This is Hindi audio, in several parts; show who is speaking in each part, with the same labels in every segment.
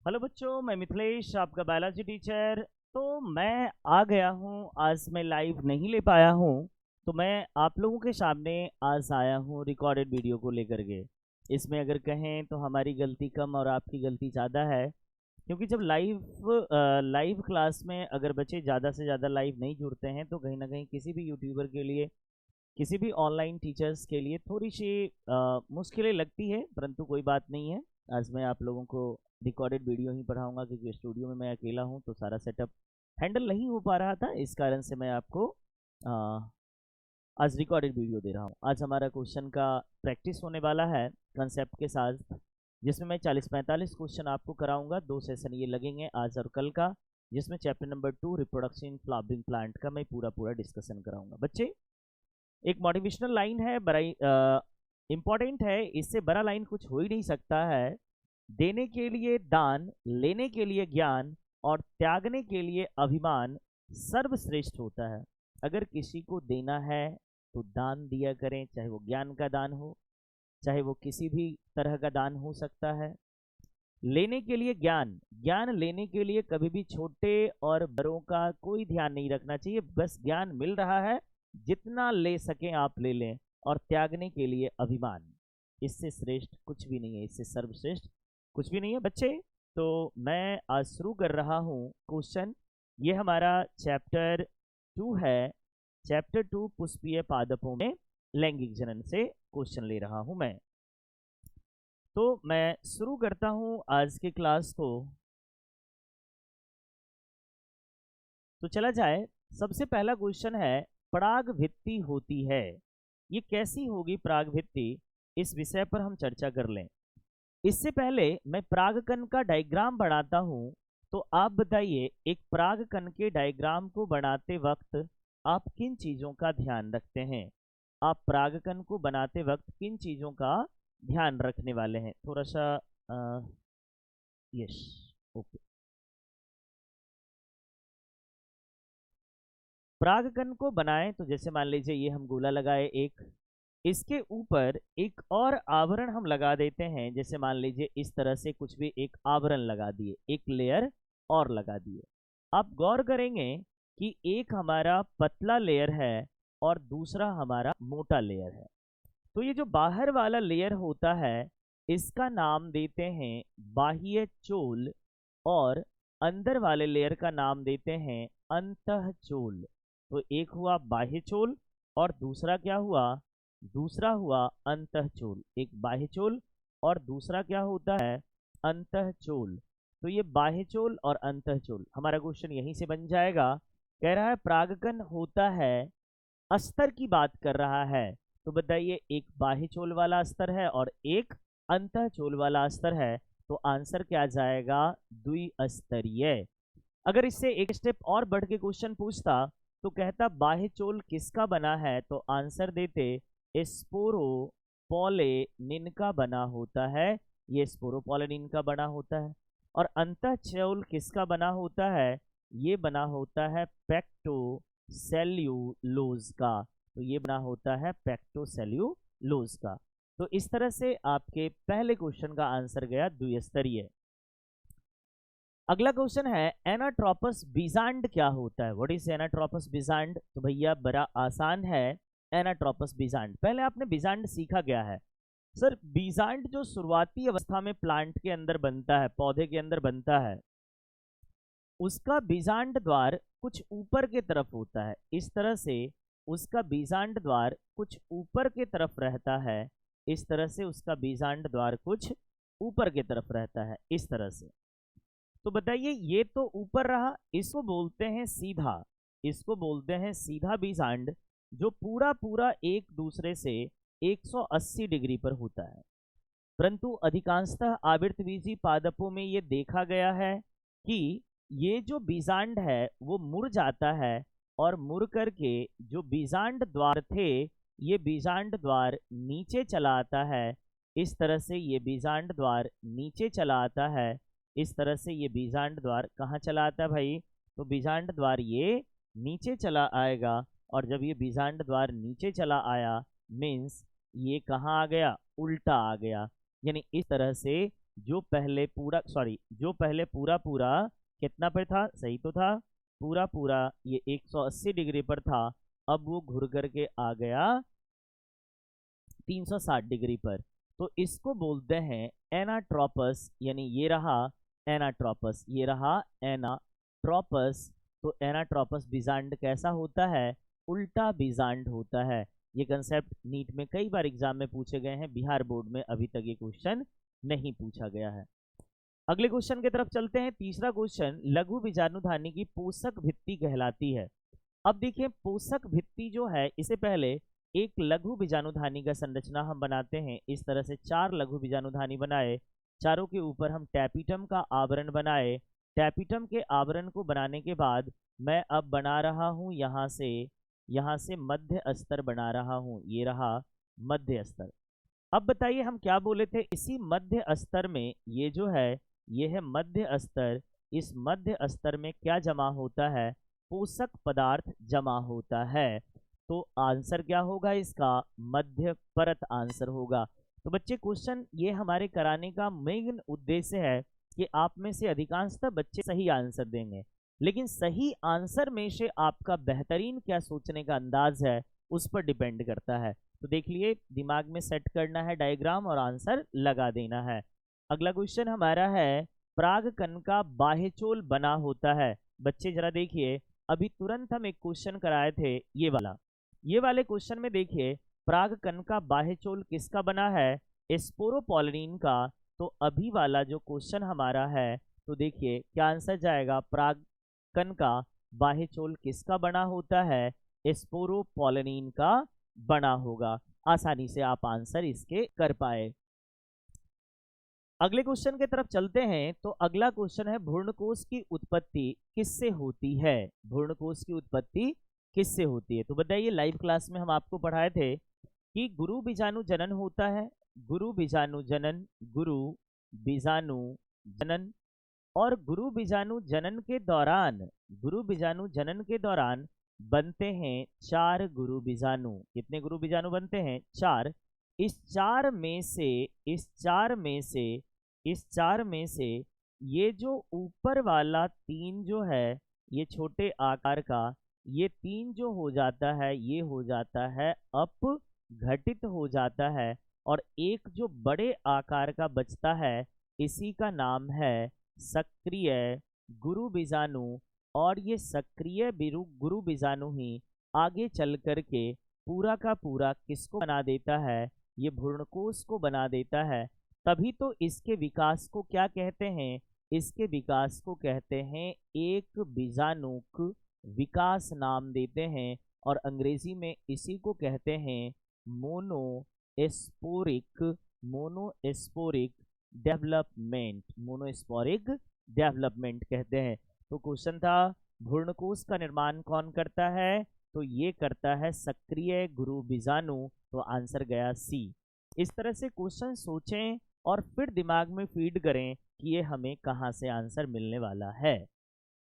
Speaker 1: हेलो बच्चों, मैं मिथिलेश आपका बायोलॉजी टीचर। तो मैं आ गया हूँ, आज मैं लाइव नहीं ले पाया हूँ। तो मैं आप लोगों के सामने आज आया हूँ रिकॉर्डेड वीडियो को लेकर के। इसमें अगर कहें तो हमारी गलती कम और आपकी गलती ज़्यादा है, क्योंकि जब लाइव क्लास में अगर बच्चे ज़्यादा से ज़्यादा लाइव नहीं जुड़ते हैं तो कहीं ना कहीं किसी भी यूट्यूबर के लिए, किसी भी ऑनलाइन टीचर्स के लिए थोड़ी सी मुश्किलें लगती है। परंतु कोई बात नहीं है, आज मैं आप लोगों को रिकॉर्डेड वीडियो ही पढ़ाऊंगा, क्योंकि स्टूडियो में मैं अकेला हूं तो सारा सेटअप हैंडल नहीं हो पा रहा था। इस कारण से मैं आपको अ, आज रिकॉर्डेड वीडियो दे रहा हूं। आज हमारा क्वेश्चन का प्रैक्टिस होने वाला है कंसेप्ट के साथ, जिसमें मैं 40-45 क्वेश्चन आपको कराऊंगा। 2 सेशन ये लगेंगे, आज और कल का, जिसमें chapter number 2 reproduction in flowering plant का मैं पूरा डिस्कशन कराऊंगा। बच्चे, एक मोटिवेशनल लाइन है, बड़ा इंपॉर्टेंट है, इससे बड़ा लाइन कुछ हो ही नहीं सकता है। देने के लिए दान, लेने के लिए ज्ञान और त्यागने के लिए अभिमान सर्वश्रेष्ठ होता है। अगर किसी को देना है तो दान दिया करें, चाहे वो ज्ञान का दान हो, चाहे वो किसी भी तरह का दान हो सकता है। लेने के लिए ज्ञान, ज्ञान लेने के लिए कभी भी छोटे और बड़ों का कोई ध्यान नहीं रखना चाहिए। बस ज्ञान मिल रहा है, जितना ले सकें आप ले लें। और त्यागने के लिए अभिमान, इससे श्रेष्ठ कुछ भी नहीं है, इससे सर्वश्रेष्ठ कुछ भी नहीं है। बच्चे, तो मैं आज शुरू कर रहा हूँ क्वेश्चन। ये हमारा चैप्टर 2 है। चैप्टर 2 पुष्पीय पादपों में लैंगिक जनन से क्वेश्चन ले रहा हूँ मैं। तो मैं शुरू करता हूँ आज के क्लास को। तो चला जाए, सबसे पहला क्वेश्चन है, पराग भित्ति होती है, ये कैसी होगी पराग भित्ति, इस विषय पर हम चर्चा कर लें। इससे पहले मैं परागकण का डायग्राम बनाता हूं। तो आप बताइए, एक परागकण के डायग्राम को बनाते वक्त आप किन चीजों का ध्यान रखते हैं? आप परागकण को बनाते वक्त किन चीजों का ध्यान रखने वाले हैं? थोड़ा सा यस, ओके। परागकण को बनाएं तो जैसे मान लीजिए ये हम गोला लगाए एक, इसके ऊपर एक और आवरण हम लगा देते हैं। जैसे मान लीजिए इस तरह से कुछ भी एक आवरण लगा दिए, एक लेयर और लगा दिए। आप गौर करेंगे कि एक हमारा पतला लेयर है और दूसरा हमारा मोटा लेयर है। तो ये जो बाहर वाला लेयर होता है, इसका नाम देते हैं बाह्य चोल, और अंदर वाले लेयर का नाम देते हैं अंतःचोल। तो एक हुआ बाह्य चोल और दूसरा क्या हुआ? दूसरा हुआ अंतःचोल। एक बाह्य चोल और दूसरा क्या होता है? अंतःचोल। तो ये बाह्य चोल और अंतःचोल, हमारा क्वेश्चन यहीं से बन जाएगा। कह रहा है परागकण होता है, अस्तर की बात कर रहा है। तो बताइए, एक बाह्य चोल वाला अस्तर है और एक अंतःचोल वाला अस्तर है, तो आंसर क्या जाएगा? द्विस्तरीय। अगर इससे एक स्टेप और बढ़ के क्वेश्चन पूछता तो कहता बाह्य चोल किसका बना है, तो आंसर देते स्पोरोपोलेनिन का बना होता है। ये स्पोरोपोलेनिन का बना होता है। और अंतःचोल किसका बना होता है? ये बना होता है पेक्टोसेल्यूलोज का। तो ये बना होता है पेक्टोसेल्यूलोज का। तो इस तरह से आपके पहले क्वेश्चन का आंसर गया द्विस्तरीय। अगला क्वेश्चन है, एनाट्रोपस बीजांड क्या होता है? व्हाट इज एनाट्रोपस बीजांड? तो भैया बड़ा आसान है। एनाट्रोपस बीजांड, पहले आपने बीजांड सीखा क्या है? सर, बीजांड जो शुरुआती अवस्था में प्लांट के अंदर बनता है, पौधे के अंदर बनता है, उसका बीजांड द्वार कुछ ऊपर के तरफ होता है। इस तरह से उसका बीजांड द्वार कुछ ऊपर के तरफ रहता है। इस तरह से उसका बीजांड द्वार कुछ ऊपर के तरफ रहता है, इस तरह से। तो बताइए, ये तो ऊपर रहा, इसको बोलते हैं सीधा, इसको बोलते हैं सीधा बीजांड, जो पूरा पूरा एक दूसरे से 180 डिग्री पर होता है। परंतु अधिकांशतः आवृतबीजी पादपों में ये देखा गया है कि ये जो बीजांड है वो मुड़ जाता है, और मुड़ करके जो बीजांड द्वार थे, ये बीजांड द्वार नीचे चला आता है। इस तरह से ये बीजांड द्वार नीचे चला आता है। इस तरह से ये बीजांड द्वार कहाँ चला आता है भाई? तो बीजांड द्वार ये नीचे चला आएगा। और जब ये बीजांड द्वार नीचे चला आया, मीन्स ये कहाँ आ गया? उल्टा आ गया। यानी इस तरह से जो पहले पूरा पूरा कितना पर था, सही तो था, पूरा पूरा ये 180 डिग्री पर था, अब वो घुर करके आ गया 360 डिग्री पर। तो इसको बोलते हैं एनाट्रोपस, यानी ये रहा एनाट्रोपस, ये रहा एनाट्रोपस। तो एनाट्रोपस बीजांड कैसा होता है, उल्टा बीजांड होता है। ये कंसेप्ट नीट में कई बार एग्जाम में पूछे गए हैं, बिहार बोर्ड में अभी तक ये क्वेश्चन नहीं पूछा गया है। अगले क्वेश्चन की तरफ चलते हैं। तीसरा क्वेश्चन, लघु बीजाणुधानी की पोषक भित्ति कहलाती है। अब देखिए पोषक भित्ति जो है, इससे पहले एक लघु बीजाणुधानी का संरचना हम बनाते हैं। इस तरह से 4 लघु बीजाणुधानी बनाए, चारों के ऊपर हम टैपिटम का आवरण बनाए। टैपिटम के आवरण को बनाने के बाद मैं अब बना रहा हूं यहाँ से मध्य अस्तर बना रहा हूं, ये रहा मध्य अस्तर। अब बताइए हम क्या बोले थे, इसी मध्य अस्तर में ये जो है ये है मध्य अस्तर, इस मध्य अस्तर में क्या जमा होता है, पोषक पदार्थ जमा होता है। तो आंसर क्या होगा इसका, मध्य परत आंसर होगा। तो बच्चे क्वेश्चन ये हमारे कराने का मेन उद्देश्य है कि आप में से अधिकांशतः बच्चे सही आंसर देंगे, लेकिन सही आंसर में से आपका बेहतरीन क्या सोचने का अंदाज है उस पर डिपेंड करता है। तो देख लिए, दिमाग में सेट करना है डायग्राम और आंसर लगा देना है। अगला क्वेश्चन हमारा है, परागकण का बाह्यचोल बना होता है। बच्चे जरा देखिए, अभी तुरंत हम एक क्वेश्चन कराए थे ये वाले क्वेश्चन में देखिए परागकण का बाह्यचोल किसका बना है, स्पोरोपोलिन का। तो अभी वाला जो क्वेश्चन हमारा है, तो देखिए क्या आंसर जाएगा, परागकण का बाह्यचोल किसका बना होता है, स्पोरोपोलिन का बना होगा। आसानी से आप आंसर इसके कर पाए। अगले क्वेश्चन की तरफ चलते हैं। तो अगला क्वेश्चन है, भ्रूणकोश की उत्पत्ति किससे होती है, भ्रूणकोश की उत्पत्ति किससे होती है। तो बताइए, लाइव क्लास में हम आपको पढ़ाए थे कि गुरु बीजाणु जनन होता है, गुरु बीजाणु जनन, गुरु बीजाणु जनन। और गुरु बीजाणु जनन के दौरान बनते हैं 4 गुरु बीजाणु। कितने गुरु बीजाणु बनते हैं, 4। इस चार में से ये जो ऊपर वाला 3 जो है, ये छोटे आकार का, ये 3 जो हो जाता है, ये हो जाता है अपघटित हो जाता है। और एक जो बड़े आकार का बचता है, इसी का नाम है सक्रिय गुरु बीजाणु। और ये सक्रिय गुरु बीजाणु ही आगे चल करके पूरा का पूरा किसको बना देता है, ये भ्रूणकोश को बना देता है। तभी तो इसके विकास को क्या कहते हैं, इसके विकास को कहते हैं एक बीजाणुक विकास नाम देते हैं। और अंग्रेजी में इसी को कहते हैं मोनोस्पोरिक डेवलपमेंट कहते हैं। तो क्वेश्चन था, भ्रूणकोश का निर्माण कौन करता है, तो ये करता है सक्रिय गुरु बीजाणु। तो आंसर गया सी। इस तरह से क्वेश्चन सोचें और फिर दिमाग में फीड करें कि ये हमें कहाँ से आंसर मिलने वाला है।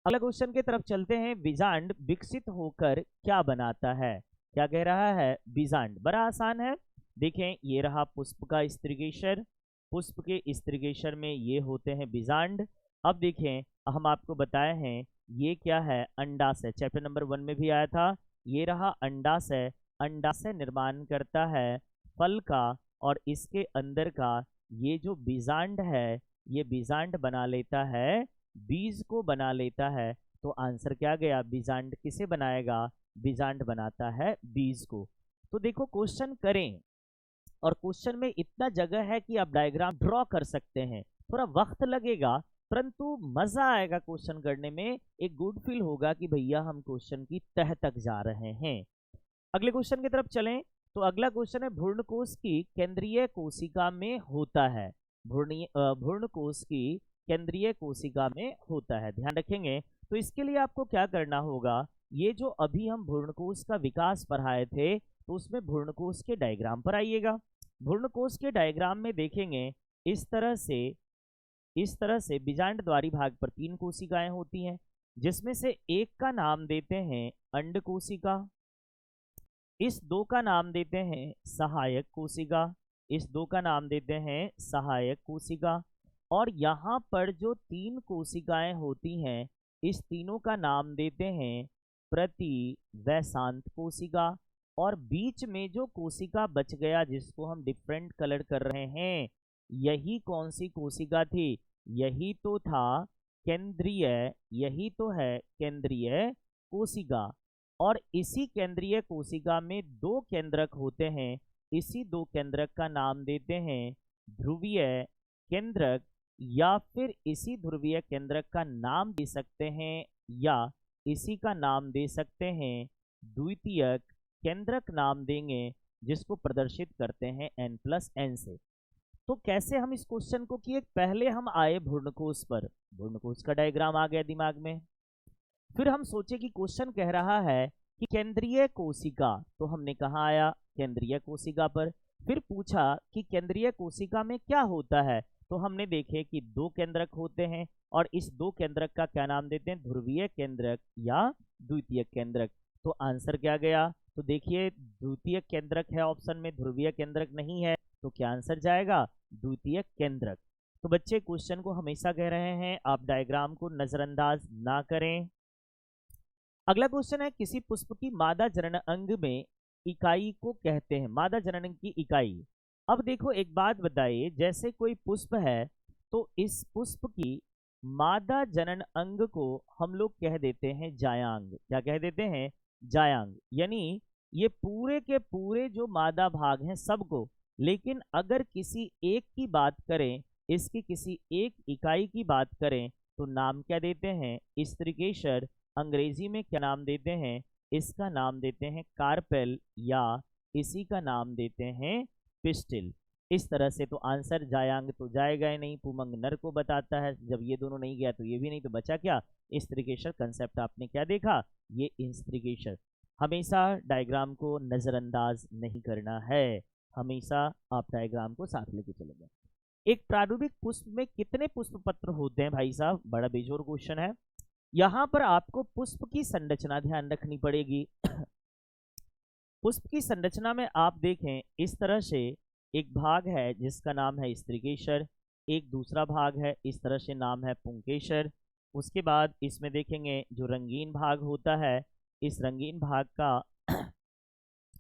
Speaker 1: अगला क्वेश्चन की तरफ चलते हैं, बीजांड विकसित होकर क्या बनाता है। क्या कह रहा है, बीजांड बड़ा आसान है। देखें, ये रहा पुष्प का स्त्रीकेशर, पुष्प के स्त्रीकेशर में ये होते हैं बीजांड। अब देखें, हम आपको बताए हैं ये क्या है, अंडाशय, चैप्टर नंबर 1 में भी आया था। ये रहा अंडाशय, अंडाशय निर्माण करता है फल का, और इसके अंदर का ये जो बीजांड है, ये बीजांड बना लेता है बीज को बना लेता है। तो आंसर क्या गया, बीजांड किसे बनाएगा, बीजांड बनाता है बीज को। तो देखो क्वेश्चन करें, और क्वेश्चन में इतना जगह है कि आप डायग्राम ड्रॉ कर सकते हैं। थोड़ा वक्त लगेगा परंतु मजा आएगा क्वेश्चन करने में, एक गुड फील होगा कि भैया हम क्वेश्चन की तह तक जा रहे हैं। अगले क्वेश्चन की तरफ चलें। तो अगला क्वेश्चन है, भ्रूणकोश की केंद्रीय कोशिका में होता है, भ्रूणकोश की केंद्रीय कोशिका में होता है, ध्यान रखेंगे। तो इसके लिए आपको क्या करना होगा, ये जो अभी हम भ्रूणकोश का विकास पढ़ाए थे, तो उसमें भ्रूणकोश के डायग्राम पर आइएगा। भ्रूणकोश के डायग्राम में देखेंगे इस तरह से बीजांड द्वारी भाग पर 3 कोशिकाएं होती हैं, जिसमें से एक का नाम देते हैं अंड कोशिका, इस 2 का नाम देते हैं सहायक कोशिका, इस 2 का नाम देते हैं सहायक कोशिका। और यहाँ पर जो 3 कोशिकाएं होती हैं, इस तीनों का नाम देते हैं प्रति वैशांत कोशिका। और बीच में जो कोशिका बच गया जिसको हम डिफरेंट कलर कर रहे हैं, यही कौन सी कोशिका थी? यही तो था केंद्रीय, यही तो है केंद्रीय कोशिका। और इसी केंद्रीय कोशिका में 2 केंद्रक होते हैं, इसी 2 केंद्रक का नाम देते हैं ध्रुवीय केंद्रक, या फिर इसी ध्रुवीय केंद्रक का नाम दे सकते हैं, या इसी का नाम दे सकते हैं द्वितीयक केंद्रक नाम देंगे, जिसको प्रदर्शित करते हैं n+n से। तो कैसे हम इस क्वेश्चन को किए? पहले हम आए भ्रूणकोश पर, भ्रूणकोश का डायग्राम आ गया दिमाग में। फिर हम सोचे कि क्वेश्चन कह रहा है कि केंद्रीय कोशिका, तो हमने कहा आया केंद्रीय कोशिका पर। फिर पूछा कि केंद्रीय कोशिका में क्या होता है, तो हमने देखे कि 2 केंद्रक होते हैं, और इस 2 केंद्रक का क्या नाम देते हैं? ध्रुवीय केंद्रक या द्वितीय केंद्रक। तो आंसर क्या गया? तो देखिए द्वितीय केंद्रक है ऑप्शन में, ध्रुवीय केंद्रक नहीं है, तो क्या आंसर जाएगा? द्वितीय केंद्रक। तो बच्चे क्वेश्चन को हमेशा कह रहे हैं आप डायग्राम को नजरअंदाज ना करें। अगला क्वेश्चन है, किसी पुष्प की मादा जनन अंग में इकाई को कहते हैं, मादा जनन की इकाई। अब देखो एक बात बताइए, जैसे कोई पुष्प है तो इस पुष्प की मादा जनन अंग को हम लोग कह देते हैं जायांग। क्या कह देते हैं? जायांग। यानी ये पूरे के पूरे जो मादा भाग हैं सबको। लेकिन अगर किसी एक की बात करें, इसकी किसी एक इकाई की बात करें, तो नाम क्या देते हैं? स्त्रीकेसर। अंग्रेजी में क्या नाम देते हैं? इसका नाम देते हैं कार्पेल, या इसी का नाम देते हैं पिस्टिल। इस तरह से तो आंसर जायांग तो जाएगा ही नहीं, पुमंग नर को बताता है। जब ये दोनों नहीं गया तो ये भी नहीं, तो बचा क्या? स्त्रीकेसर कंसेप्ट आपने क्या देखा? ये स्त्रीकेसर। हमेशा डायग्राम को नजरअंदाज नहीं करना है, हमेशा आप डायग्राम को साथ लेके चलेंगे। एक प्रारूपिक पुष्प में कितने पुष्प पत्र होते हैं भाई साहब? बड़ा बेजोर क्वेश्चन है। यहां पर आपको पुष्प की संरचना ध्यान रखनी पड़ेगी। पुष्प की संरचना में आप देखें इस तरह से एक भाग है जिसका नाम है स्त्रीकेसर, एक दूसरा भाग है इस तरह से नाम है पुंकेसर। उसके बाद इसमें देखेंगे जो रंगीन भाग होता है, इस रंगीन भाग का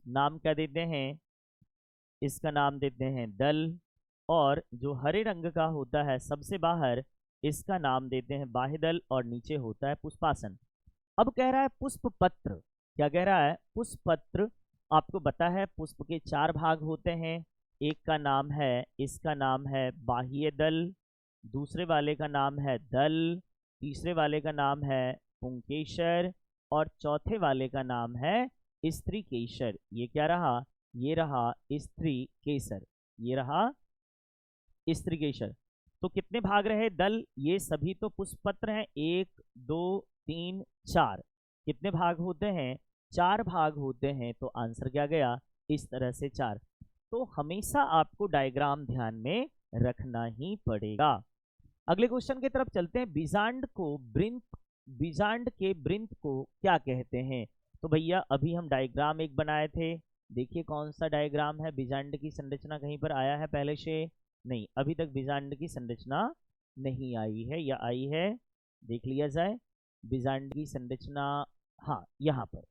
Speaker 1: नाम क्या देते हैं? इसका नाम देते हैं दल। और जो हरे रंग का होता है सबसे बाहर, इसका नाम देते हैं बाह्यदल, और नीचे होता है पुष्पासन। अब कह रहा है पुष्प पत्र। क्या कह रहा है? पुष्प पत्र। आपको पता है पुष्प के 4 भाग होते हैं। एक का नाम है, इसका नाम है बाह्य दल, दूसरे वाले का नाम है दल, तीसरे वाले का नाम है पुंकेसर, और चौथे वाले का नाम है स्त्रीकेसर। ये क्या रहा? ये रहा स्त्रीकेसर, ये रहा स्त्रीकेसर। तो कितने भाग रहे? दल, ये सभी तो पुष्प पत्र हैं, 1 2 3 4। कितने भाग होते हैं? 4 भाग होते हैं। तो आंसर क्या गया? इस तरह से 4। तो हमेशा आपको डायग्राम ध्यान में रखना ही पड़ेगा। अगले क्वेश्चन की तरफ चलते हैं। बीजांड को वृंत, बीजांड के वृंत को क्या कहते हैं? तो भैया अभी हम डायग्राम एक बनाए थे, देखिए कौन सा डायग्राम है। बीजांड की संरचना कहीं पर आया है पहले से? नहीं, अभी तक बीजांड की संरचना नहीं आई है, या आई है? देख लिया जाए बीजांड की संरचना। हाँ, यहाँ पर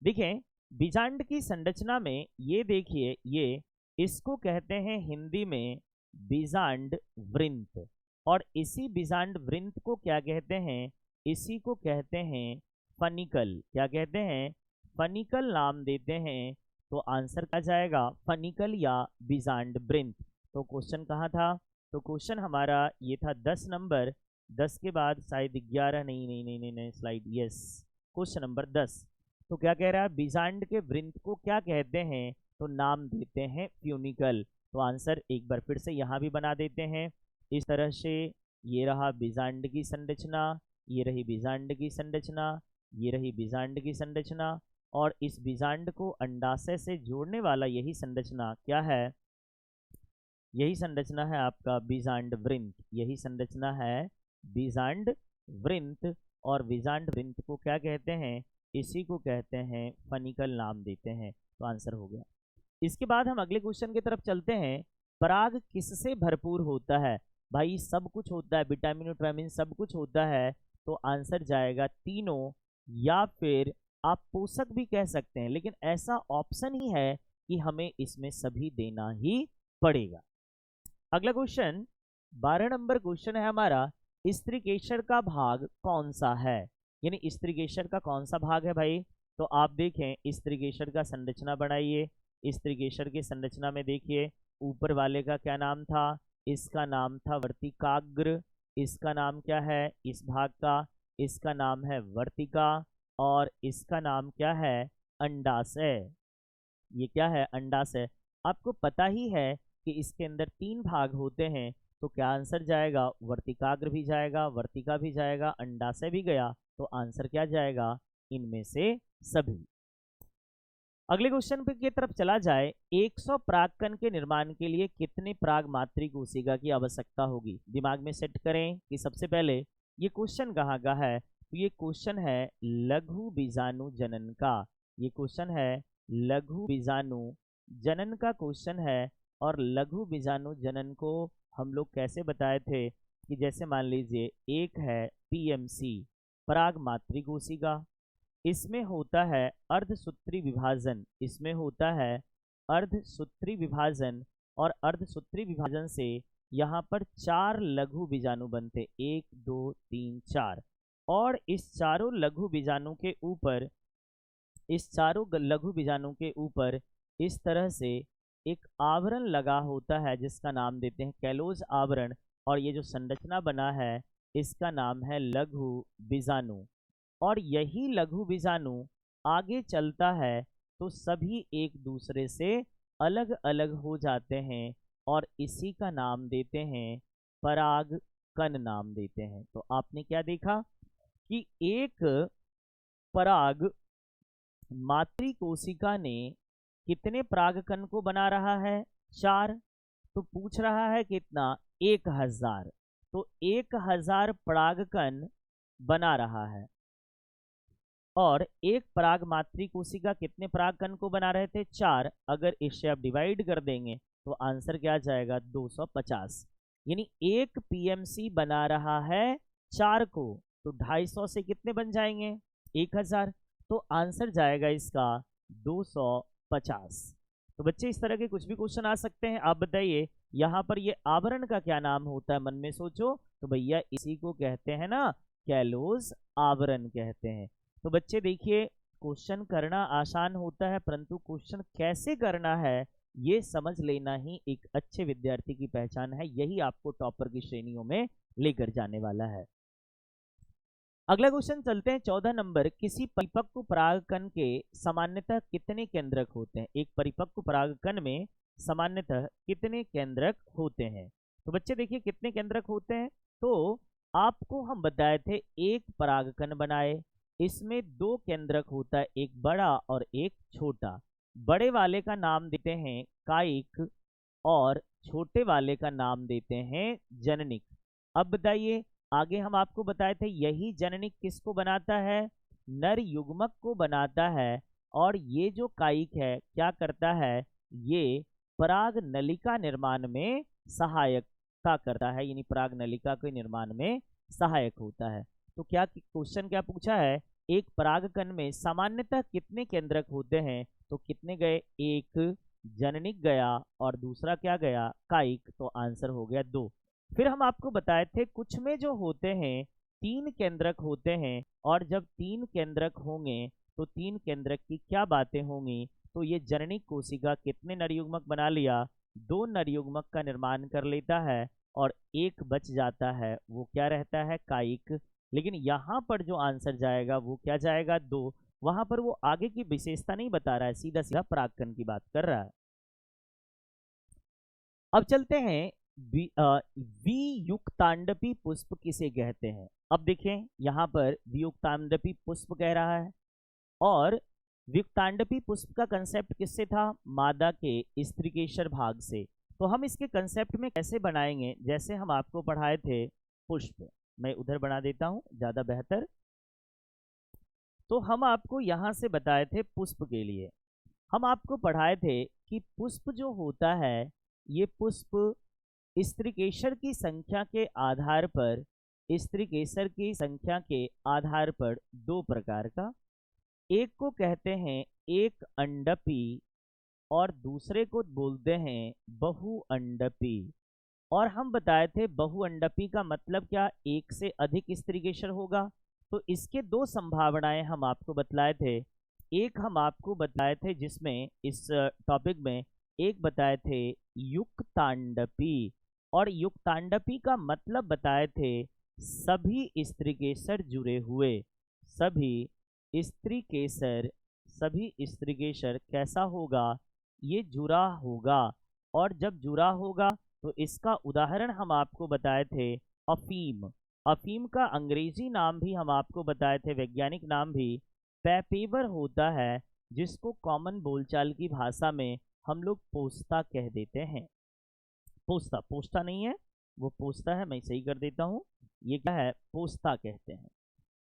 Speaker 1: देखें बीजांड की संरचना में, ये देखिए ये इसको कहते हैं हिंदी में बीजांड वृंत। और इसी बीजांड वृंत को क्या कहते हैं? इसी को कहते हैं फनिकल। क्या कहते हैं? फनिकल नाम देते हैं। तो आंसर क्या जाएगा? फनिकल या बीजांड वृंत। तो क्वेश्चन कहाँ था? तो क्वेश्चन हमारा ये था 10 नंबर, 10 के बाद शायद 11, नहीं नहीं नहीं नहीं, नहीं स्लाइड, यस, क्वेश्चन नंबर 10। तो क्या कह रहा है? बीजांड के वृंत को क्या कहते हैं? तो नाम देते हैं फ्यूनिकल। तो आंसर एक बार फिर से यहाँ भी बना देते हैं इस तरह से। ये रहा बीजांड की संरचना, ये रही बीजांड की संरचना, ये रही बीजांड की संरचना, और इस बीजांड को अंडाशय से जोड़ने वाला यही संरचना क्या है? यही संरचना है आपका बीजांड वृंत। यही संरचना है बीजांड वृंत। और बीजांड वृंत को क्या कहते हैं? इसी को कहते हैं फनिकल नाम देते हैं। तो आंसर हो गया। इसके बाद हम अगले क्वेश्चन की तरफ चलते हैं। पराग किससे भरपूर होता है? भाई सब कुछ होता है, विटामिन विटामिन सब कुछ होता है, तो आंसर जाएगा तीनों, या फिर आप पोषक भी कह सकते हैं, लेकिन ऐसा ऑप्शन ही है कि हमें इसमें सभी देना ही पड़ेगा। अगला क्वेश्चन 12 नंबर क्वेश्चन है हमारा, स्त्रीकेशर का भाग कौन सा है, यानी स्त्रीकेशर का कौन सा भाग है भाई। तो आप देखें स्त्रीकेशर का संरचना बनाइए। स्त्रीकेशर की संरचना में देखिए ऊपर वाले का क्या नाम था, इसका नाम था वर्तिकाग्र। इसका नाम क्या है इस भाग का, इसका नाम है वर्तिका, और इसका नाम क्या है अंडाशय। ये क्या है अंडाशय। आपको पता ही है कि इसके अंदर 3 भाग होते हैं, तो क्या आंसर जाएगा, वर्तिकाग्र भी जाएगा, वर्तिका भी जाएगा, अंडाशय भी गया, तो आंसर क्या जाएगा, इनमें से सभी। अगले क्वेश्चन पे की तरफ चला जाए, 100 परागकण के निर्माण के लिए कितने पराग मातृ कोशिका की आवश्यकता होगी। दिमाग में सेट करें कि सबसे पहले ये क्वेश्चन कहाँ का है, तो ये क्वेश्चन है लघु बीजाणु जनन का। ये क्वेश्चन है लघु बीजाणु जनन का क्वेश्चन है। और लघु बीजाणु जनन को हम लोग कैसे बताए थे कि जैसे मान लीजिए एक है पीएमसी पराग मातृ कोशिका, इसमें होता है अर्धसूत्री विभाजन, इसमें होता है अर्धसूत्री विभाजन, और अर्धसूत्री विभाजन से यहाँ पर 4 लघु बीजाणु बनते, 1 2 3 4, और इस चारों लघु बीजाणु के ऊपर, इस चारों लघु बीजाणु के ऊपर इस तरह से एक आवरण लगा होता है जिसका नाम देते हैं कैलोज आवरण, और ये जो संरचना बना है इसका नाम है लघु बीजाणु। और यही लघु बीजाणु आगे चलता है तो सभी एक दूसरे से अलग अलग हो जाते हैं, और इसी का नाम देते हैं परागकण नाम देते हैं। तो आपने क्या देखा कि एक पराग मातृ कोशिका ने कितने परागकण को बना रहा है, 4। तो पूछ रहा है कितना, 1000। तो 1000 परागकण बना रहा है, और एक पराग मातृ कोशिका कितने परागकण को बना रहे थे, 4। अगर इससे आप डिवाइड कर देंगे तो आंसर क्या जाएगा, 250। यानी एक पीएमसी बना रहा है 4 को, तो 250 से कितने बन जाएंगे, 1000। तो आंसर जाएगा इसका 250। तो बच्चे इस तरह के कुछ भी क्वेश्चन आ सकते हैं। आप बताइए यहाँ पर ये आवरण का क्या नाम होता है, मन में सोचो। तो भैया इसी को कहते हैं ना कैलोज आवरण कहते हैं। तो बच्चे देखिए क्वेश्चन करना आसान होता है, परंतु क्वेश्चन कैसे करना है ये समझ लेना ही एक अच्छे विद्यार्थी की पहचान है, यही आपको टॉपर की श्रेणियों में लेकर जाने वाला है। अगला क्वेश्चन चलते हैं 14 नंबर, किसी परिपक्व परागकण के सामान्यतः कितने केंद्रक होते हैं। एक परिपक्व परागकण में सामान्यतः कितने केंद्रक होते हैं। तो बच्चे देखिए कितने केंद्रक होते हैं, तो आपको हम बताए थे एक परागकण बनाए, इसमें 2 केंद्रक होता है, एक बड़ा और एक छोटा। बड़े वाले का नाम देते हैं कायिक, और छोटे वाले का नाम देते हैं जननिक। अब बताइए आगे हम आपको बताए थे यही जननिक किसको बनाता है, नर युग्मक को बनाता है, और ये जो कायिक है क्या करता है, ये पराग नलिका निर्माण में सहायता करता है, यानी पराग नलिका के निर्माण में सहायक होता है। तो क्या क्वेश्चन क्या पूछा है, एक परागकण में सामान्यतः कितने केंद्रक होते हैं, तो कितने गए, एक जननिक गया और दूसरा क्या गया कायिक, तो आंसर हो गया 2। फिर हम आपको बताए थे कुछ में जो होते हैं 3 केंद्रक होते हैं, और जब 3 केंद्रक होंगे तो 3 केंद्रक की क्या बातें होंगी, तो ये जननिक कोशिका कितने नरयुग्मक बना लिया, 2 नरयुग्मक का निर्माण कर लेता है, और एक बच जाता है वो क्या रहता है कायिक। लेकिन यहाँ पर जो आंसर जाएगा वो क्या जाएगा 2, वहां पर वो आगे की विशेषता नहीं बता रहा है, सीधा सीधा परागकण की बात कर रहा है। अब चलते हैं वियुक्तांडपी पुष्प किसे कहते हैं। अब देखें यहाँ पर वियुक्तांडपी पुष्प कह रहा है, और वियुक्तांडपी पुष्प का कंसेप्ट किससे था, मादा के स्त्रीकेशर भाग से। तो हम इसके कंसेप्ट में कैसे बनाएंगे, जैसे हम आपको पढ़ाए थे पुष्प, मैं उधर बना देता हूं ज्यादा बेहतर। तो हम आपको यहां से बताए थे पुष्प के लिए, हम आपको पढ़ाए थे कि पुष्प जो होता है ये पुष्प स्त्रीकेसर की संख्या के आधार पर, स्त्रीकेसर की संख्या के आधार पर दो प्रकार का, एक को कहते हैं एक अंडपी और दूसरे को बोलते हैं बहुअंडपी। और हम बताए थे बहुअंडपी का मतलब क्या, एक से अधिक स्त्रीकेसर होगा। तो इसके दो संभावनाएं हम आपको बतलाए थे। एक हम आपको बताए थे जिसमें इस टॉपिक में एक बताए थे युक्तांडपी, और युक्तांडपी का मतलब बताए थे सभी स्त्रीकेसर जुड़े हुए, सभी स्त्रीकेसर, सभी स्त्रीकेसर कैसा होगा, ये जुड़ा होगा। और जब जुड़ा होगा तो इसका उदाहरण हम आपको बताए थे अफीम। अफीम का अंग्रेजी नाम भी हम आपको बताए थे, वैज्ञानिक नाम भी पेपेवर होता है, जिसको कॉमन बोलचाल की भाषा में हम लोग पोस्ता कह देते हैं। पोस्ता, पोस्ता नहीं है, वो पोस्ता है, मैं सही कर देता हूँ, ये क्या है, पोस्ता कहते हैं।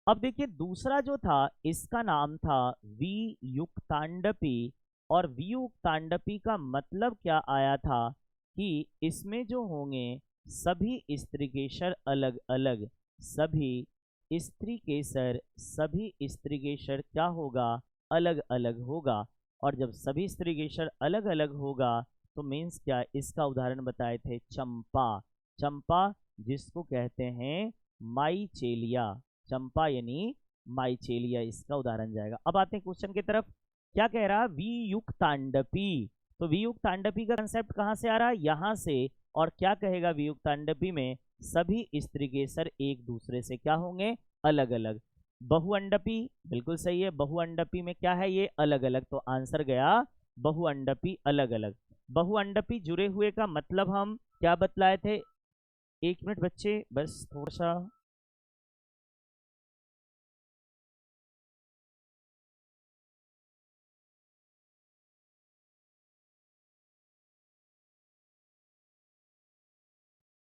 Speaker 1: अब देखिए दूसरा जो था इसका नाम था वियुक्तांडपी, और वियुक्तांडपी का मतलब क्या आया था कि इसमें जो होंगे सभी स्त्रीकेसर अलग अलग, सभी स्त्रीकेसर, सभी स्त्रीकेसर क्या होगा, अलग अलग होगा। और जब सभी स्त्रीकेसर अलग अलग होगा तो मीन्स क्या, इसका उदाहरण बताए थे चंपा। चंपा जिसको कहते हैं माइचेलिया, चंपा यानी माइचेलिया, इसका उदाहरण जाएगा। अब आते हैं क्वेश्चन की तरफ, क्या कह रहा है, वियुक्तांडपी। तो वियुक्तांडपी का कंसेप्ट कहां से आ रहा है, यहां से। और क्या कहेगा वियुक्तांडपी में सभी स्त्रीकेसर एक दूसरे से क्या होंगे, अलग अलग। बहुअंडपी बिल्कुल सही है, बहुअंडपी में क्या है, ये अलग अलग, तो आंसर गया बहुअंडपी अलग अलग। बहुअंडपी जुड़े हुए का मतलब हम क्या बतलाए थे, एक मिनट बच्चे बस थोड़ा सा,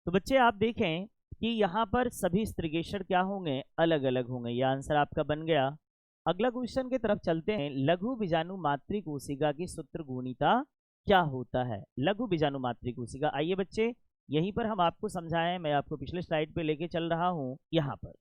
Speaker 1: तो बच्चे आप देखें कि यहाँ पर सभी स्त्रीकेसर क्या होंगे, अलग अलग होंगे, यह आंसर आपका बन गया। अगला क्वेश्चन की तरफ चलते हैं, लघु बीजाणु मातृ कोशिका की सूत्रगुणिता क्या होता है। लघु बीजाणु मातृ कोशिका, आइए बच्चे यहीं पर हम आपको समझाएं, मैं आपको पिछले स्लाइड पे लेके चल रहा हूं यहाँ पर।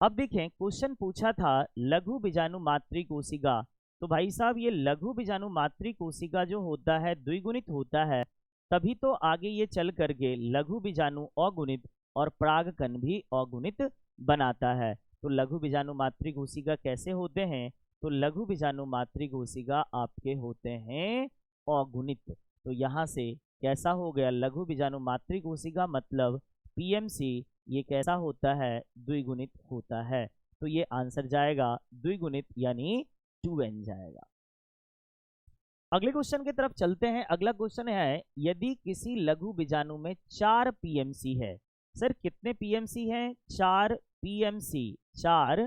Speaker 1: अब देखें क्वेश्चन पूछा था लघु बीजाणु मातृ कोशिका, तो भाई साहब ये लघु बीजाणु मातृ कोशिका जो होता है द्विगुणित होता है, तभी तो आगे ये चल करके लघु बीजाणु अगुणित और परागकण भी अगुणित बनाता है। तो लघु बीजाणु मातृ कोशिका कैसे होते हैं, तो लघु बीजाणु मातृ कोशिका आपके होते हैं अगुणित। तो यहाँ से कैसा हो गया, लघु बीजाणु मातृ कोशिका मतलब पीएमसी, ये कैसा होता है, द्विगुणित होता है। तो ये आंसर जाएगा द्विगुणित यानी 2n जाएगा। अगले क्वेश्चन की तरफ चलते हैं। अगला क्वेश्चन है, यदि किसी लघु बीजाणु में 4 पीएमसी है, सर कितने पीएमसी हैं, 4 पीएमसी, 4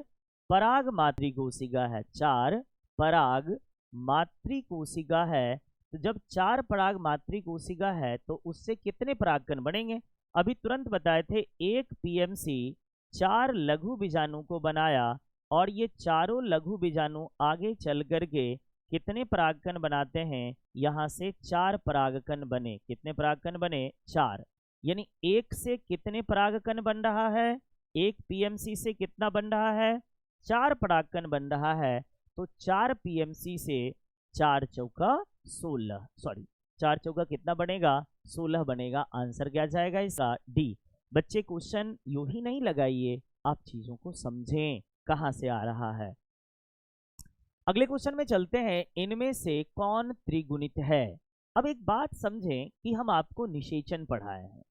Speaker 1: पराग मातृ कोशिका है, 4 पराग मातृ कोशिका है। तो जब 4 पराग मातृ कोशिका है तो उससे कितने परागकण बनेंगे, अभी तुरंत बताए थे, एक पीएमसी 4 लघु बीजाणु को बनाया, और ये चारों लघु बीजाणु आगे चल करके कितने परागकण बनाते हैं, यहाँ से 4 परागकण बने। कितने परागकण बने, 4। यानी एक से कितने परागकण बन रहा है, एक पीएमसी से कितना बन रहा है, 4 परागकण बन रहा है। तो 4 पीएमसी से 4 चौका 16, सॉरी 4 चौका कितना बनेगा, 16 बनेगा। आंसर क्या जाएगा इसका, डी। बच्चे क्वेश्चन यूं ही नहीं लगाइए, आप चीजों को समझें कहां से आ रहा है। अगले क्वेश्चन में चलते हैं, इनमें से कौन त्रिगुणित है। अब एक बात समझें कि हम आपको निषेचन पढ़ाए हैं,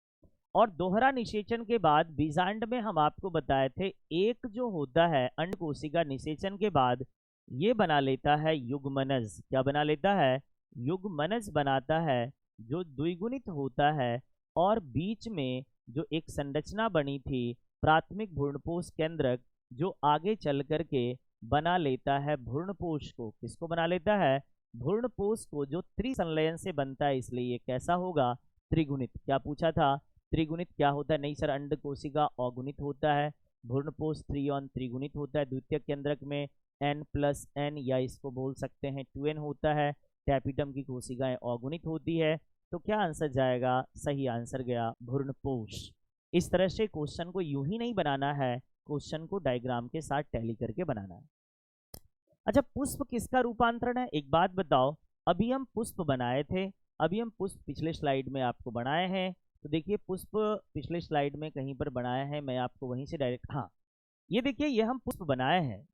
Speaker 1: और दोहरा निषेचन के बाद बीजांड में हम आपको बताए थे एक जो होता है अंड कोशिका निषेचन के बाद ये बना लेता है युग्मनज। क्या बना लेता है, युग्मनज बनाता है, जो द्विगुणित होता है। और बीच में जो एक संरचना बनी थी प्राथमिक भ्रूणपोष केंद्रक, जो आगे चल करके बना लेता है भ्रूणपोष को। किसको बना लेता है, भ्रूणपोष को, जो त्रिसंलयन से बनता है, इसलिए ये कैसा होगा, त्रिगुणित। क्या पूछा था, त्रिगुणित क्या होता है, नहीं सर अंड कोशिका अगुणित होता है, भ्रूणपोष 3 त्रिगुणित होता है, द्वितीयक केंद्रक में n+n या इसको बोल सकते हैं 2n होता है। टैपिटम की कोशिकाएं अगुणित होती है, तो क्या आंसर जाएगा? सही आंसर गया भ्रूणपोष। इस तरह से क्वेश्चन को यूं ही नहीं बनाना है, क्वेश्चन को डायग्राम के साथ टैली करके बनाना है। अच्छा, पुष्प किसका रूपांतरण है? एक बात बताओ, अभी हम पुष्प बनाए थे, अभी हम पुष्प पिछले स्लाइड में आपको बनाए हैं। तो देखिए पुष्प पिछले स्लाइड में कहीं पर बनाया है, मैं आपको वहीं से डायरेक्ट, हाँ ये देखिए ये हम पुष्प बनाए हैं।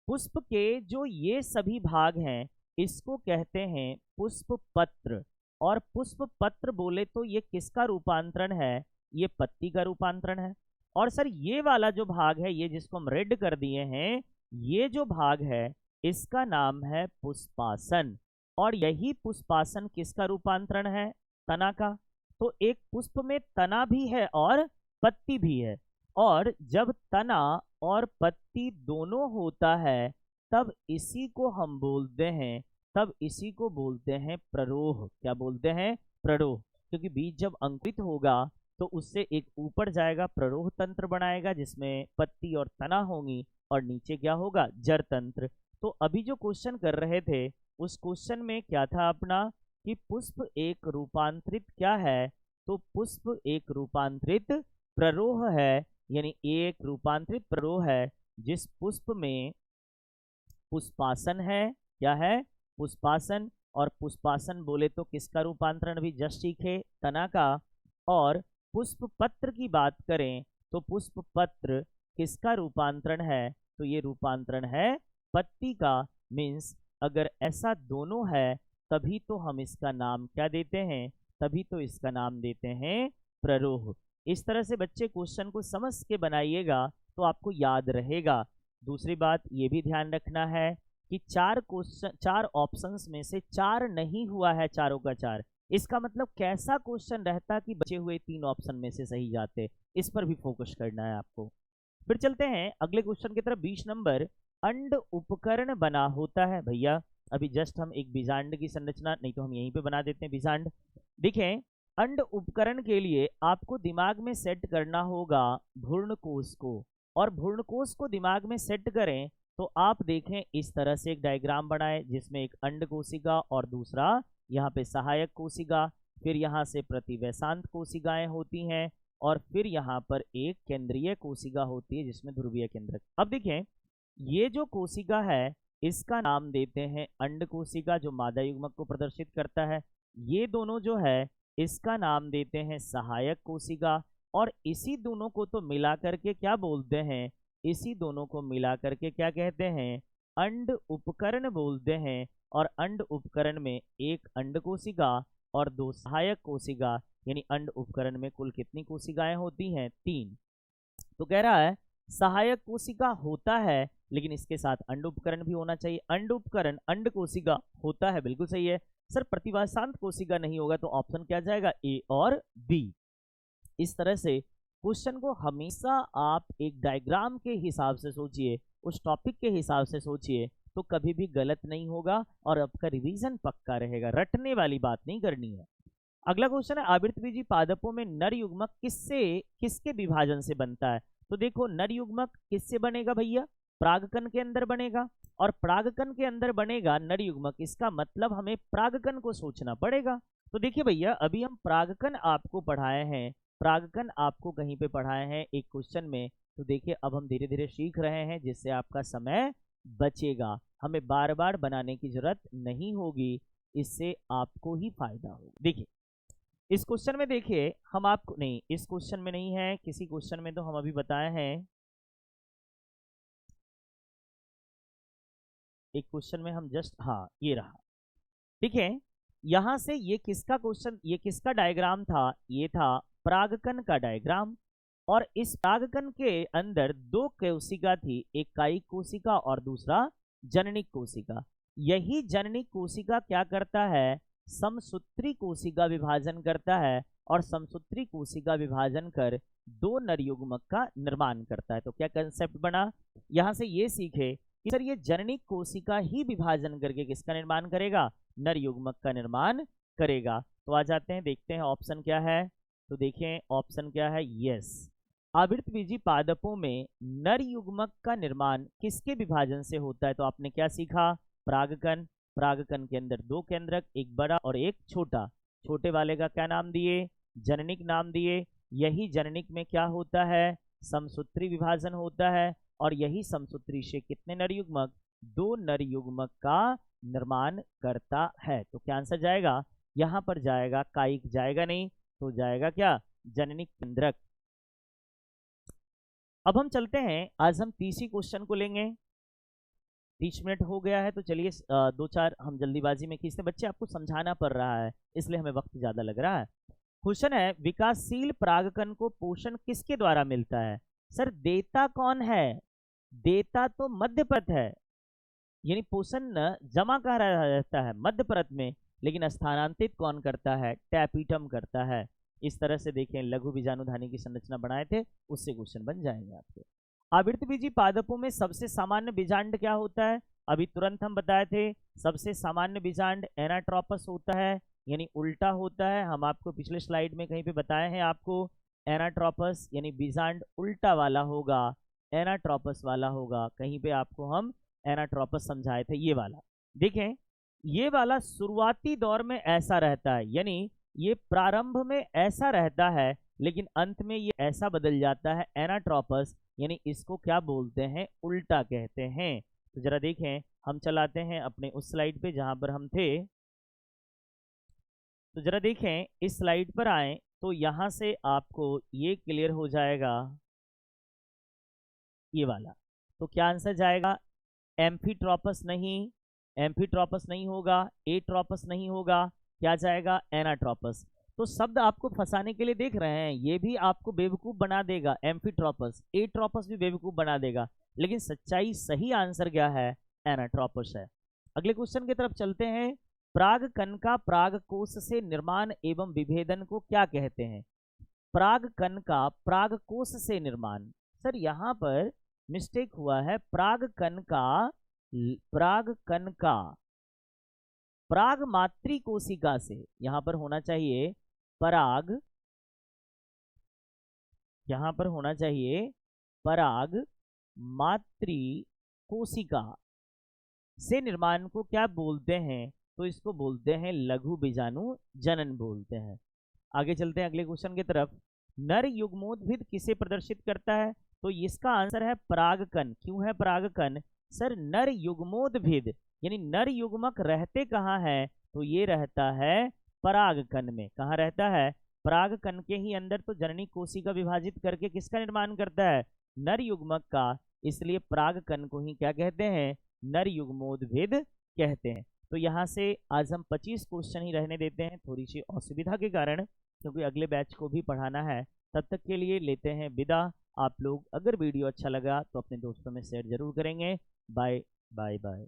Speaker 1: पुष्प के जो ये सभी भाग हैं इसको कहते हैं पुष्प पत्र। और पुष्प पत्र बोले तो ये किसका रूपांतरण है? ये पत्ती का रूपांतरण है। और सर ये वाला जो भाग है, ये जिसको हम रेड कर दिए हैं, ये जो भाग है इसका नाम है पुष्पासन। और यही पुष्पासन किसका रूपांतरण है? तना का। तो एक पुष्प में तना भी है और पत्ती भी है, और जब तना और पत्ती दोनों होता है तब इसी को हम बोलते हैं, तब इसी को बोलते हैं प्ररोह। क्या बोलते हैं? प्ररोह। क्योंकि बीज जब अंकुरित होगा तो उससे एक ऊपर जाएगा, प्ररोह तंत्र बनाएगा जिसमें पत्ती और तना होंगी, और नीचे क्या होगा? जड़ तंत्र। तो अभी जो क्वेश्चन कर रहे थे उस क्वेश्चन में क्या था अपना, कि पुष्प एक रूपांतरित क्या है? तो पुष्प एक रूपांतरित प्ररोह है, यानी एक रूपांतरित प्ररोह है जिस पुष्प में पुष्पासन है। क्या है? पुष्पासन। और पुष्पासन बोले तो किसका रूपांतरण भी जस्ट सीखे? तना का। और पुष्प पत्र की बात करें तो पुष्प पत्र किसका रूपांतरण है? तो ये रूपांतरण है पत्ती का। मीन्स अगर ऐसा दोनों है तभी तो हम इसका नाम क्या देते हैं? तभी तो इसका नाम देते हैं प्ररोह। इस तरह से बच्चे क्वेश्चन को समझ के बनाइएगा तो आपको याद रहेगा। दूसरी बात ये भी ध्यान रखना है कि चार ऑप्शंस में से 4 नहीं हुआ है, चारों का 4। इसका मतलब कैसा क्वेश्चन रहता कि बचे हुए 3 ऑप्शन में से सही जाते, इस पर भी फोकस करना है आपको। फिर चलते हैं अगले क्वेश्चन की तरफ। 20 नंबर, अंड उपकरण बना होता है। भैया अभी जस्ट हम एक बीजांड की संरचना, नहीं तो हम यहीं पे बना देते हैं बीजांड। देखें, अंड उपकरण के लिए आपको दिमाग में सेट करना होगा भ्रूणकोश को, और भ्रूणकोश को दिमाग में सेट करें तो आप देखें इस तरह से एक डायग्राम बनाए जिसमें एक अंड कोशिका और दूसरा यहाँ पे सहायक कोशिका, फिर यहाँ से प्रतिवैशांत कोशिकाएं होती हैं, और फिर यहाँ पर एक केंद्रीय कोशिका होती है जिसमें ध्रुवीय केंद्रक। अब देखें ये जो कोशिका है इसका नाम देते हैं अंड कोशिका, जो मादा युग्मक को प्रदर्शित करता है। ये दोनों जो है इसका नाम देते हैं सहायक कोशिका, और इसी दोनों को तो मिला करके क्या बोलते हैं? इसी दोनों को मिला करके क्या कहते हैं? अंड उपकरण बोलते हैं। और अंड उपकरण में एक अंड कोशिका और 2 सहायक कोशिका, यानी अंड उपकरण में कुल कितनी कोशिकाएं होती हैं? 3। तो कह रहा है सहायक कोशिका होता है लेकिन इसके साथ अंड उपकरण भी होना चाहिए। अंड उपकरण अंड कोशिका होता है, बिल्कुल सही है सर। प्रतिवैशांत कोशिका नहीं होगा तो ऑप्शन क्या जाएगा? ए और बी। इस तरह से क्वेश्चन को हमेशा आप एक डायग्राम के हिसाब से सोचिए, उस टॉपिक के हिसाब से सोचिए, तो कभी भी गलत नहीं होगा और आपका रिवीजन पक्का रहेगा। रटने वाली बात नहीं करनी है। अगला क्वेश्चन है, आवृतबीजी पादपों में नर युग्मक किसके विभाजन से बनता है? तो देखो नर युग्मक किससे बनेगा भैया? परागकण के अंदर बनेगा, और परागकण के अंदर बनेगा नर युग्मक। इसका मतलब हमें परागकण को सोचना पड़ेगा। तो देखिए भैया अभी हम परागकण आपको पढ़ाए हैं, परागकण आपको कहीं पे पढ़ाए हैं एक क्वेश्चन में। तो देखिए अब हम धीरे धीरे सीख रहे हैं जिससे आपका समय बचेगा, हमें बार बार बनाने की जरूरत नहीं होगी, इससे आपको ही फायदा होगा। देखिए इस क्वेश्चन में देखिए हम आपको, नहीं इस क्वेश्चन में नहीं है, किसी क्वेश्चन में तो हम अभी बताए हैं। एक क्वेश्चन में हम जस्ट, हाँ ये रहा। ठीक है, यहां से ये किसका क्वेश्चन, ये किसका डायग्राम था? ये था परागकण का डायग्राम। और इस परागकण के अंदर 2 कोशिका थी, एक कायिक कोशिका और दूसरा जननिक कोशिका। यही जननिक कोशिका क्या करता है? समसूत्री कोशिका विभाजन करता है, और समसूत्री कोशिका विभाजन कर 2 नर युग्मक का निर्माण करता है। तो क्या कंसेप्ट बना? यहां से ये सीखे कि सर ये जननिक कोशिका ही विभाजन करके किसका निर्माण करेगा? नर युग्मक का निर्माण करेगा। तो आ जाते हैं, देखते हैं ऑप्शन क्या है। तो देखें ऑप्शन क्या है? यस, आवृतबीजी पादपों में नर युग्मक का निर्माण किसके विभाजन से होता है? तो आपने क्या सीखा? परागकण। परागकण के अंदर 2 केंद्रक, एक बड़ा और एक छोटा। छोटे वाले का क्या नाम दिए, जननिक नाम दिए। यही जननिक में क्या होता है, समसूत्री विभाजन होता है, और यही समसूत्री से कितने नर युग्मक, 2 नर युग्मक का निर्माण करता है। तो क्या आंसर जाएगा, यहां पर जाएगा कायिक, जाएगा नहीं, तो जाएगा क्या, जननिक केंद्रक। अब हम चलते हैं, आज हम तीसरी क्वेश्चन को लेंगे। 30 मिनट हो गया है, तो चलिए 2-4 हम जल्दीबाजी में खींचते। बच्चे आपको समझाना पड़ रहा है, इसलिए हमें वक्त ज्यादा लग रहा है। क्वेश्चन है, विकासशील परागकण को पोषण किसके द्वारा मिलता है। सर देता कौन है, देता तो मध्य परत है, यानी पोषण जमा कहा रहता है मध्य परत में, लेकिन स्थानांतरित कौन करता है, टैपिटम करता है। इस तरह से देखें, लघु बीजाणुधानी की संरचना बनाए थे, उससे क्वेश्चन बन जाएंगे आपके। आवृतबीजी पादपों में सबसे सामान्य बीजांड क्या होता है, अभी तुरंत हम बताए थे, सबसे सामान्य बीजांड एनाट्रोपस होता है, यानी उल्टा होता है। हम आपको पिछले स्लाइड में कहीं पे बताए हैं आपको, एनाट्रोपस यानी बीजांड उल्टा वाला होगा, एनाट्रोपस वाला होगा, कहीं पे आपको हम एनाट्रोपस समझाए थे, ये वाला। देखें, ये वाला शुरुआती दौर में ऐसा रहता है, यानी ये प्रारंभ में ऐसा रहता है, लेकिन अंत में ये ऐसा बदल जाता है एनाट्रोपस, यानी इसको क्या बोलते हैं, उल्टा कहते हैं। तो जरा देखें, हम चलाते हैं अपने उस स्लाइड पे जहां पर हम थे। तो जरा देखें, इस स्लाइड पर आए तो यहां से आपको ये क्लियर हो जाएगा, ये वाला। तो क्या आंसर जाएगा, एम्फीट्रोपस नहीं, एम्फीट्रोपस नहीं होगा, एट्रोपस नहीं होगा, क्या जाएगा, एनाट्रोपस। तो शब्द आपको फंसाने के लिए देख रहे हैं, ये भी आपको बेवकूफ बना देगा, एम्फीट्रोपस, एट्रोपस भी बेवकूफ बना देगा, लेकिन सच्चाई सही आंसर क्या है, एनाट्रोपस है। अगले क्वेश्चन की तरफ चलते हैं, परागकण का परागकोश से निर्माण एवं विभेदन को क्या कहते हैं। परागकण का परागकोश से निर्माण, सर यहाँ पर मिस्टेक हुआ है, परागकण का पराग मातृ कोशिका से, यहां पर होना चाहिए पराग, यहां पर होना चाहिए पराग मातृ कोशिका से निर्माण को क्या बोलते हैं, तो इसको बोलते हैं लघु बीजाणु जनन बोलते हैं। आगे चलते हैं अगले क्वेश्चन की तरफ, नर युग्मोद्भिद किसे प्रदर्शित करता है, तो इसका आंसर है परागकण। क्यों है परागकण, सर नर युग्मोद्भिद यानी नर युग्मक रहते कहाँ है, तो ये रहता है परागकण में। कहाँ रहता है, परागकण के ही अंदर। तो जननी कोशिका विभाजित करके किसका निर्माण करता है, नर युग्मक का, इसलिए परागकण को ही क्या कहते हैं, नर युग्मोद्भिद कहते हैं। तो यहाँ से आज हम 25 क्वेश्चन ही रहने देते हैं, थोड़ी सी असुविधा के कारण, क्योंकि अगले बैच को भी पढ़ाना है। तब तक के लिए लेते हैं विदा। आप लोग अगर वीडियो अच्छा लगा तो अपने दोस्तों में शेयर जरूर करेंगे। Bye bye bye.